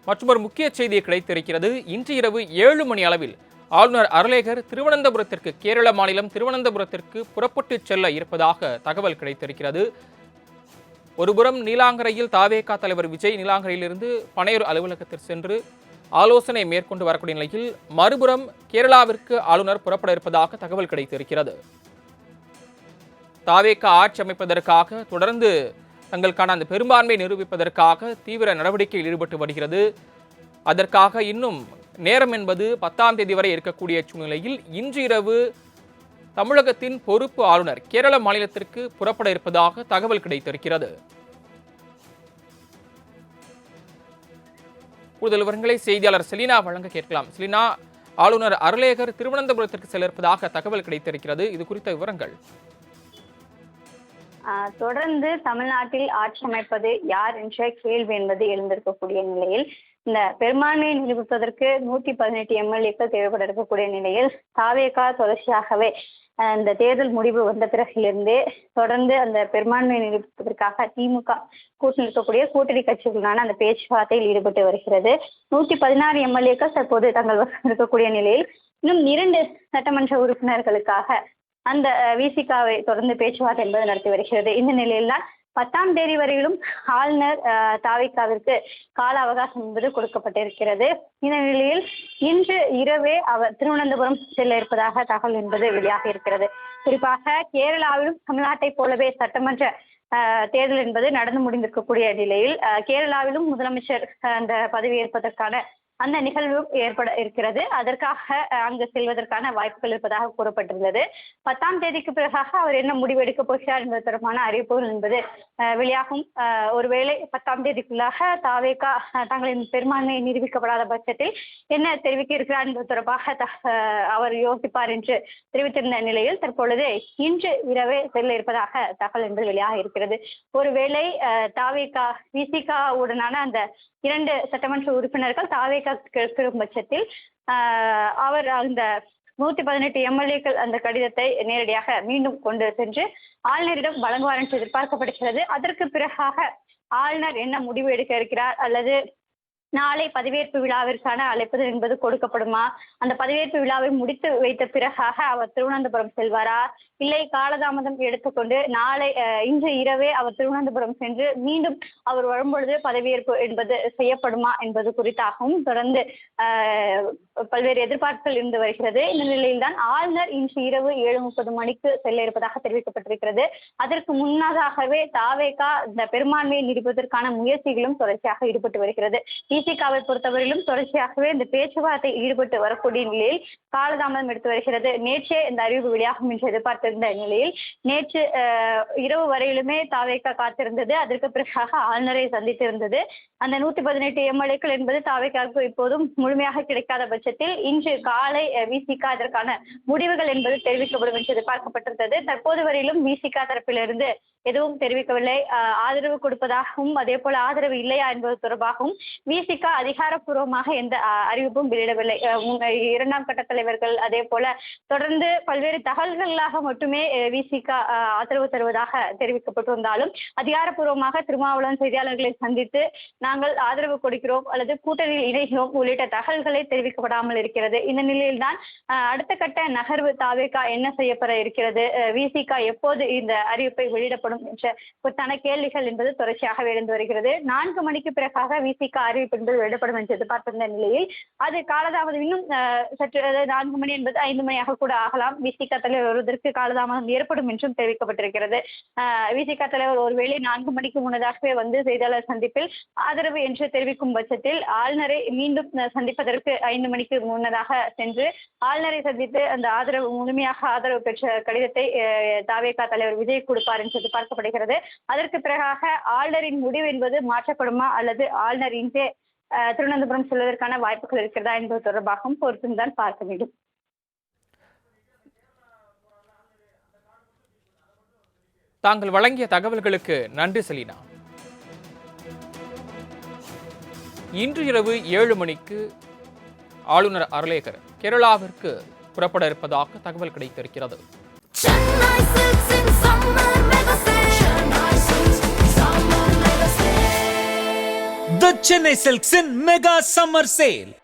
மற்றொரு முக்கிய செய்தி கிடைத்திருக்கிறது. இன்று இரவு 7 மணி அளவில் ஆளுநர் அர்லேகர் திருவனந்தபுரத்திற்கு, கேரள மாநிலம் திருவனந்தபுரத்திற்கு புறப்பட்டு செல்ல இருப்பதாக தகவல் கிடைத்திருக்கிறது. ஒருபுறம் நீலாங்கரையில் தாவேகா தலைவர் விஜய் நீலாங்கரையிலிருந்து பனையூர் அலுவலகத்தில் சென்று ஆலோசனை மேற்கொண்டு வரக்கூடிய நிலையில், மறுபுறம் கேரளாவிற்கு ஆளுநர் புறப்பட இருப்பதாக தகவல் கிடைத்திருக்கிறது. தாவேகா ஆட்சி அமைப்பதற்காக தொடர்ந்து தங்களுக்கான அந்த பெரும்பான்மை நிரூபிப்பதற்காக தீவிர நடவடிக்கையில் ஈடுபட்டு வருகிறது. அதற்காக இன்னும் நேரம் என்பது 10ஆம் தேதி வரை இருக்கக்கூடிய சூழ்நிலையில் இன்று இரவு தமிழகத்தின் பொறுப்பு ஆளுநர் கேரள மாநிலத்திற்கு புறப்பட இருப்பதாக தகவல் கிடைத்திருக்கிறது. கூடுதல் விவரங்களை செய்தியாளர் செலினா வழங்க கேட்கலாம். செலினா, ஆளுநர் அர்லேகர் திருவனந்தபுரத்திற்கு செல்ல இருப்பதாக தகவல் கிடைத்திருக்கிறது. இது குறித்த விவரங்கள். தொடர்ந்து தமிழ்நாட்டில் ஆட்சி அமைப்பது யார் என்ற கேள்வி என்பது எழுந்திருக்கக்கூடிய நிலையில், இந்த பெரும்பான்மையை நிரூபிப்பதற்கு 118 எம்எல்ஏக்கள் தேவைப்பட இருக்கக்கூடிய நிலையில், தாவேகா தொடர்ச்சியாகவே இந்த தேர்தல் முடிவு வந்த பிறகிலிருந்தே தொடர்ந்து அந்த பெரும்பான்மையை நிரூபிப்பதற்காக திமுக கூட்டணி இருக்கக்கூடிய கூட்டணி கட்சிகளுடான அந்த பேச்சுவார்த்தையில் ஈடுபட்டு வருகிறது. 116 எம்எல்ஏக்கள் தற்போது தங்கள் வசம் இருக்கக்கூடிய நிலையில் இன்னும் 2 சட்டமன்ற உறுப்பினர்களுக்காக அந்த விசிகாவை தொடர்ந்து பேச்சுவார்த்தை என்பது நடத்தி வருகிறது. இந்த நிலையில்தான் 10ஆம் தேதி வரையிலும் ஆளுநர் தாவேகாவிற்கு கால அவகாசம் என்பது கொடுக்கப்பட்டிருக்கிறது. இந்த நிலையில் இன்று இரவே அவர் திருவனந்தபுரம் செல்ல இருப்பதாக தகவல் என்பது வெளியாக இருக்கிறது. குறிப்பாக கேரளாவிலும் தமிழ்நாட்டை போலவே சட்டமன்ற தேர்தல் என்பது நடந்து முடிந்திருக்கக்கூடிய நிலையில், கேரளாவிலும் முதலமைச்சர் அந்த பதவியேற்பதற்கான அந்த நிகழ்வு ஏற்பட இருக்கிறது. அதற்காக அங்கு செல்வதற்கான வாய்ப்புகள் இருப்பதாக கூறப்பட்டிருந்தது. 10ஆம் தேதிக்கு பிறகாக அவர் என்ன முடிவு எடுக்கப் போகிறார் என்பது தொடர்பான அறிவிப்புகள் என்பது வெளியாகும். ஒருவேளை 10ஆம் தேதிக்குள்ளாக தாவேகா தங்களின் பெரும்பான்மையை நிரூபிக்கப்படாத பட்சத்தில் என்ன தெரிவிக்க இருக்கிறார் என்பது தொடர்பாக அவர் யோசிப்பார் என்று தெரிவித்திருந்த நிலையில், தற்பொழுது இன்று இரவே செல்ல இருப்பதாக தகவல் என்பது வெளியாக இருக்கிறது. ஒருவேளை தாவேகா விசிகா உடனான அந்த 2 சட்டமன்ற உறுப்பினர்கள் தாவேகா கேட்கும் பட்சத்தில் அவர் அந்த 118 எம்எல்ஏக்கள் அந்த கடிதத்தை நேரடியாக மீண்டும் கொண்டு சென்று ஆளுநரிடம் வழங்குவார் என்று எதிர்பார்க்கப்படுகிறது. அதற்கு பிறகாக ஆளுநர் என்ன முடிவு எடுக்க இருக்கிறார், அல்லது நாளை பதவியேற்பு விழாவிற்கான அழைப்பது என்பது கொடுக்கப்படுமா, அந்த பதவியேற்பு விழாவை முடித்து வைத்த பிறகாக அவர் திருவனந்தபுரம் செல்வாரா, இல்லை காலதாமதம் எடுத்துக்கொண்டு நாளை இன்று இரவே அவர் திருவனந்தபுரம் சென்று மீண்டும் அவர் வரும்பொழுது பதவியேற்பு என்பது செய்யப்படுமா என்பது குறித்தாகவும் தொடர்ந்து பல்வேறு எதிர்பார்ப்புகள் இருந்து வருகிறது. இந்த நிலையில்தான் ஆளுநர் இன்று இரவு 7:30 மணிக்கு செல்ல இருப்பதாக தெரிவிக்கப்பட்டிருக்கிறது. அதற்கு முன்னதாகவே தாவேகா இந்த பெரும்பான்மையை நிரூபிப்பதற்கான முயற்சிகளும் தொடர்ச்சியாக ஈடுபட்டு வருகிறது. விசிகாவை பொறுத்தவரையிலும் தொடர்ச்சியாகவே இந்த பேச்சுவார்த்தை ஈடுபட்டு வரக்கூடிய நிலையில் காலதாமதம் எடுத்து வருகிறது. நேற்றே இந்த அறிவிப்பு வெளியாகும் என்று எதிர்பார்த்திருந்த நிலையில் நேற்று இரவு வரையிலுமே தாவேகா காத்திருந்தது. அதற்கு பிறகாக ஆளுநரை சந்தித்திருந்தது. அந்த 118 எம்எல்ஏக்கள் என்பது தாவேகாவுக்கு இப்போதும் முழுமையாக கிடைக்காத பட்சத்தில் இன்று காலை விசிகா இதற்கான முடிவுகள் என்பது தெரிவிக்கப்படும் என்று எதிர்பார்க்கப்பட்டிருந்தது. தற்போது வரையிலும் விசிகா தரப்பிலிருந்து எதுவும் தெரிவிக்கவில்லை. ஆதரவு கொடுப்பதாகவும் அதே போல ஆதரவு இல்லையா என்பது தொடர்பாகவும் விசிகா அதிகாரப்பூர்வமாக எந்த அறிவிப்பும் வெளியிடவில்லை. 2ஆம் கட்ட தலைவர்கள் அதே போல தொடர்ந்து பல்வேறு தகவல்களாக மட்டுமே விசிகா ஆதரவு தருவதாக தெரிவிக்கப்பட்டு வந்தாலும், அதிகாரப்பூர்வமாக திருமாவளவன் செய்தியாளர்களை சந்தித்து நாங்கள் ஆதரவு கொடுக்கிறோம் அல்லது கூட்டணியில் இணைகிறோம் உள்ளிட்ட தகவல்களை தெரிவிக்கப்படாமல் இருக்கிறது. இந்த நிலையில்தான் அடுத்த கட்ட நகர்வு தாவேகா என்ன செய்யப்பட இருக்கிறது, விசிகா எப்போது இந்த அறிவிப்பை வெளியிடப்படும் என்ற பொத்தான கேள்விகள் என்பது தொடர்ச்சியாக எழுந்து வருகிறது. 4 மணிக்கு பிறகாக விசிகா அறிவிப்பு என்பது வெளியிடப்படும் என்று எதிர்பார்த்திருந்த நிலையில் அது காலதாமதம் இன்னும் சற்று 4 மணி என்பது 5 மணியாக கூட ஆகலாம். விசிகா தலைவர் வருவதற்கு காலதாமதம் ஏற்படும் என்றும் தெரிவிக்கப்பட்டிருக்கிறது. விசிகா தலைவர் ஒருவேளை 4 மணிக்கு முன்னதாகவே வந்து செய்தியாளர் சந்திப்பில் ஆதரவு என்று தெரிவிக்கும் பட்சத்தில் ஆளுநரை மீண்டும் சந்திப்பதற்கு 5 மணிக்கு முன்னதாக சென்று ஆளுநரை சந்தித்து அந்த ஆதரவு முழுமையாக ஆதரவு பெற்ற கடிதத்தை தாவேகா தலைவர் விஜய் கொடுப்பார் என்று எதிர்பார்க்கப்படுகிறது. அதற்கு பிறகாக ஆளுநரின் முடிவு என்பது மாற்றப்படுமா அல்லது ஆளுநர் இன்றே திருவனந்தபுரம் செல்வதற்கான வாய்ப்புகள் இருக்கிறதா என்பது தொடர்பாகவும் பொறுத்துதான் பார்க்க வேண்டும். தாங்கள் வழங்கிய தகவல்களுக்கு நன்றி செலினா. இன்று இரவு 7 மணிக்கு ஆளுநர் அர்லேகர் கேரளாவிற்கு புறப்பட இருப்பதாக தகவல் கிடைத்திருக்கிறது. The Chennai Silks in Mega Summer Sale.